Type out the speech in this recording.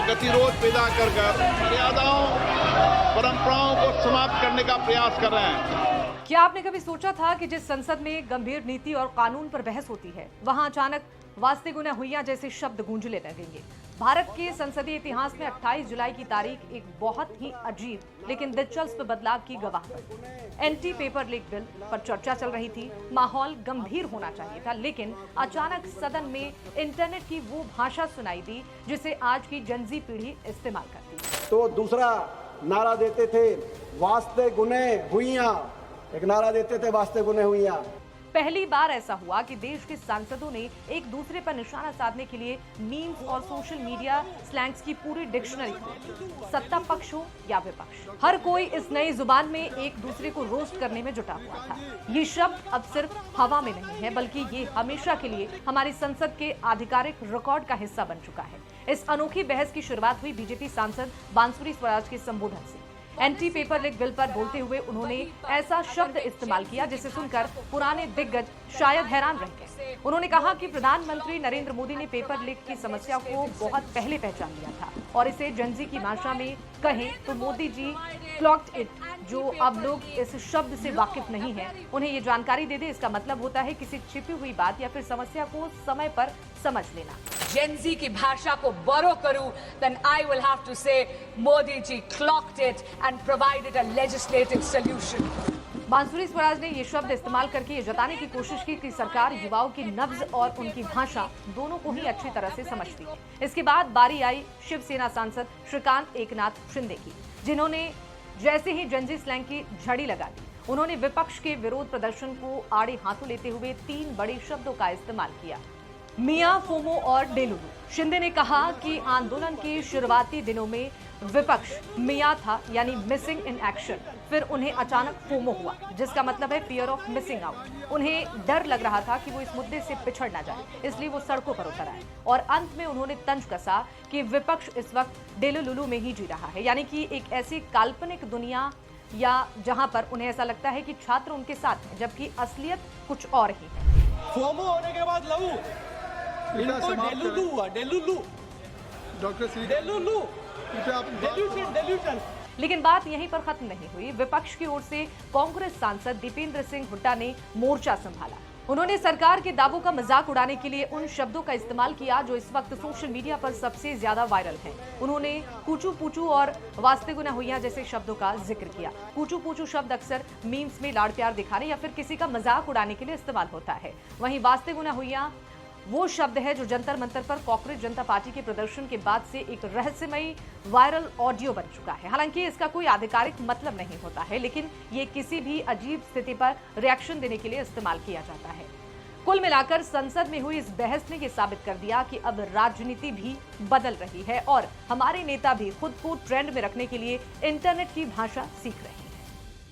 गतिरोध पैदा कर मर्यादाओं परंपराओं को समाप्त करने का प्रयास कर रहे हैं। क्या आपने कभी सोचा था कि जिस संसद में गंभीर नीति और कानून पर बहस होती है वहां अचानक वास्ते गुना हुइयां जैसे शब्द गूंजने लगेंगे? भारत के संसदीय इतिहास में 28 जुलाई की तारीख एक बहुत ही अजीब लेकिन दिलचस्प बदलाव की गवाह बनी। एंटी पेपर लीक बिल पर चर्चा चल रही थी, माहौल गंभीर होना चाहिए था, लेकिन अचानक सदन में इंटरनेट की वो भाषा सुनाई दी जिसे आज की जनजी पीढ़ी इस्तेमाल करती है। तो दूसरा नारा देते थे, वास्ते गुने हुइयां, एक नारा देते थे, वास्ते गुने हुइयां। पहली बार ऐसा हुआ कि देश के सांसदों ने एक दूसरे पर निशाना साधने के लिए मीम्स और सोशल मीडिया स्लैंग्स की पूरी डिक्शनरी खोली। सत्ता पक्ष हो या विपक्ष, हर कोई इस नई जुबान में एक दूसरे को रोस्ट करने में जुटा हुआ था। ये शब्द अब सिर्फ हवा में नहीं है, बल्कि ये हमेशा के लिए हमारी संसद के आधिकारिक रिकॉर्ड का हिस्सा बन चुका है। इस अनोखी बहस की शुरुआत हुई बीजेपी सांसद बांसुरी स्वराज के संबोधन से। एंटी पेपर लीक बिल पर बोलते हुए उन्होंने ऐसा शब्द इस्तेमाल किया जिसे सुनकर पुराने दिग्गज शायद हैरान रह गए। उन्होंने कहा कि प्रधानमंत्री नरेंद्र मोदी ने पेपर लीक की समस्या को बहुत पहले पहचान लिया था और इसे जनजी की भाषा में कहें तो मोदी जी क्लॉक्ड इट। जो अब लोग इस शब्द से वाकिफ नहीं है उन्हें ये जानकारी दे दे। इसका मतलब होता है किसी छिपी हुई बात या फिर समस्या को समय पर समझ लेना। जेनजी की भाषा को बोरो करूं, then I will have to say Modi ji clocked it and provided a legislative solution. बांसुरी स्वराज ने ये शब्द इस्तेमाल करके ये जताने की कोशिश की कि सरकार युवाओं की नब्ज और उनकी भाषा दोनों को ही अच्छी तरह से समझती है। इसके बाद बारी आई शिवसेना सांसद श्रीकांत एकनाथ शिंदे की, जिन्होंने जैसे ही जनजी स्लैंग की झड़ी लगा दी, उन्होंने विपक्ष के विरोध प्रदर्शन को आड़े हाथों लेते हुए 3 बड़े शब्दों का इस्तेमाल किया, मियां, फोमो और डेलुलू। शिंदे ने कहा कि आंदोलन के शुरुआती दिनों में विपक्ष मियां था, यानी मिसिंग इन एक्शन, फिर उन्हें अचानक फोमो हुआ जिसका मतलब है फियर ऑफ मिसिंग आउट। उन्हें डर लग रहा था कि वो इस मुद्दे से पिछड़ ना जाए, इसलिए वो सड़कों पर उतर आए और अंत में उन्होंने तंज कसा कि विपक्ष इस वक्त डेलुलू में ही जी रहा है, यानी कि एक ऐसी काल्पनिक दुनिया या जहां पर उन्हें ऐसा लगता है कि छात्र उनके साथ हैं जबकि असलियत कुछ और ही है। फोमो होने के बाद लहू इनको डेलुलू हुआ, डेलुलू डॉक्टर श्री डेलुलू डेल्यूशन। लेकिन बात यहीं पर खत्म नहीं हुई। विपक्ष की ओर से कांग्रेस सांसद दीपेंद्र सिंह हुड्डा ने मोर्चा संभाला। उन्होंने सरकार के दावों का मजाक उड़ाने के लिए उन शब्दों का इस्तेमाल किया जो इस वक्त सोशल मीडिया पर सबसे ज्यादा वायरल हैं। उन्होंने कूचू पूचू और वास्ते गुना हुइयां जैसे शब्दों का जिक्र किया। कूचू पूचू शब्द अक्सर मीम्स में लाड़ प्यार दिखाने या फिर किसी का मजाक उड़ाने के लिए इस्तेमाल होता है। वहीं वास्ते गुना हुइयां वो शब्द है जो जंतर मंतर पर कांग्रेस जनता पार्टी के प्रदर्शन के बाद से एक रहस्यमयी वायरल ऑडियो बन चुका है। हालांकि इसका कोई आधिकारिक मतलब नहीं होता है, लेकिन ये किसी भी अजीब स्थिति पर रिएक्शन देने के लिए इस्तेमाल किया जाता है। कुल मिलाकर संसद में हुई इस बहस ने यह साबित कर दिया कि अब राजनीति भी बदल रही है और हमारे नेता भी खुद को ट्रेंड में रखने के लिए इंटरनेट की भाषा सीख रहे हैं।